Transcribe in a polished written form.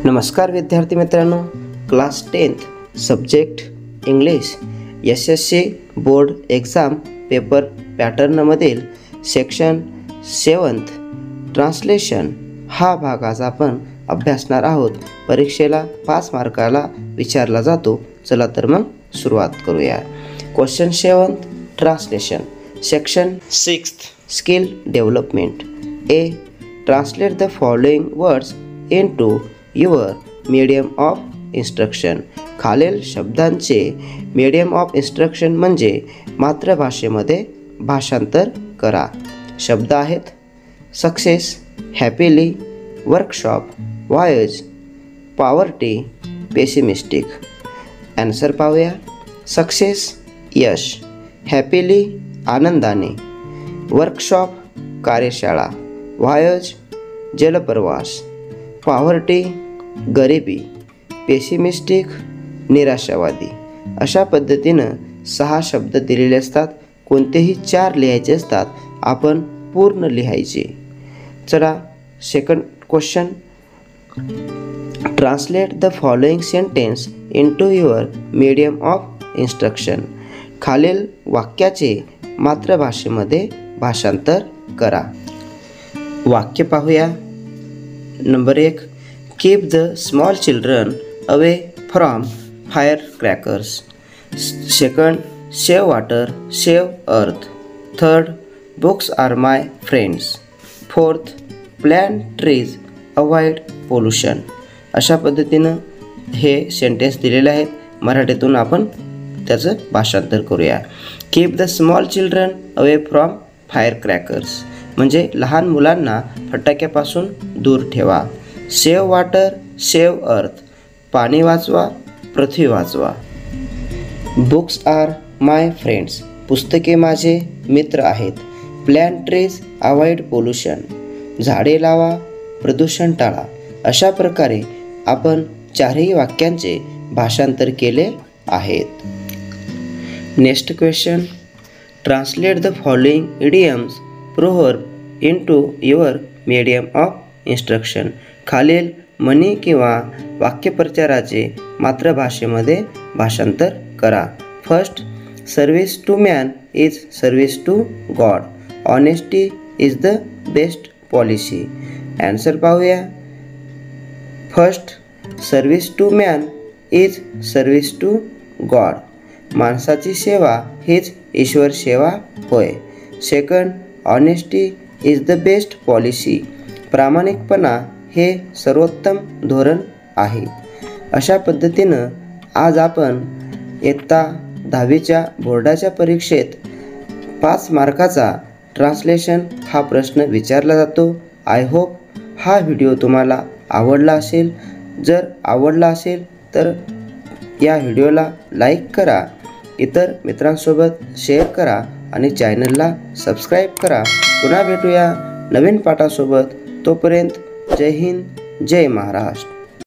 नमस्कार विद्यार्थी मित्रांनो, class 10th subject English SSC board exam paper पॅटर्नमधील सेक्शन 7th ट्रान्सलेशन हा भाग आज आपण अभ्यासणार आहोत। परीक्षेला 5 मार्काला विचारला जातो। चला तर मग सुरुवात करूया। Question 7th translation section 6th skill development. A. Translate the following words into your medium of instruction। खालील शब्दांचे मीडियम ऑफ इन्स्ट्रक्शन म्हणजे मातृभाषेमध्ये भाषांतर करा। शब्द आहेत success, happily, workshop, voyage, poverty, pessimistic. Answer पाहूया। सक्सेस यश, हॅपीली आनंदाने, वर्कशॉप कार्यशाळा, वॉयज जलप्रवास, पॉवर्टी गरिबी, पेसिमिस्टिक निराशावादी। अशा पद्धतीनं 6 शब्द दिलेले असतात। कोणतेही 4 लिहायचे असतात, आपण पूर्ण लिहायचे। चला second question, translate the following sentence into your medium of instruction. खालील वाक्याचे मातृभाषेमध्ये भाषांतर करा। वाक्य पाहूया। Number 1, keep the small children away from fire crackers. Second, save water save earth. Third, books are my friends. Fourth, plant trees avoid pollution. अशा पद्धतीनं हे सेंटेन्स दिलेले आहेत। मराठीतून आपण त्याचं भाषांतर करूया। Keep the small children away from fire crackers म्हणजे लहान मुलांना फटाक्यापासून दूर ठेवा। सेव्ह वॉटर सेव्ह अर्थ पाणी वाचवा, पृथ्वी वाचवा। बुक्स आर माय फ्रेंड्स पुस्तके माझे मित्र आहेत। प्लॅन्ट ट्रीज अवॉइड पोल्युशन झाडे लावा, प्रदूषण टाळा। अशा प्रकारे आपण 4ही वाक्यांचे भाषांतर केले आहेत। Next question, translate the following idioms proverb into your medium of instruction. खालील म्हणी किंवा वाक्यप्रचाराचे मातृभाषेमध्ये भाषांतर करा। First, service to man is service to God. Honesty is the best policy. Answer पाहूया। First, service to man is service to God माणसाची सेवा हीच ईश्वर सेवा होय। Second, honesty is the best policy प्रामाणिकपणा हे सर्वोत्तम धोरण आहे। अशा पद्धतीनं आज आपण इयत्ता 10वीच्या बोर्डाच्या परीक्षेत 5 मार्काचा ट्रान्सलेशन हा प्रश्न विचारला जातो। आय होप हा व्हिडिओ तुम्हाला आवडला असेल। जर आवडला असेल तर या व्हिडिओला लाईक करा, इतर मित्रांसोबत शेअर करा आणि चॅनलला सबस्क्राईब करा। पुन्हा भेटूया नवीन पाठासोबत। तोपर्यंत जय हिंद, जय महाराष्ट्र।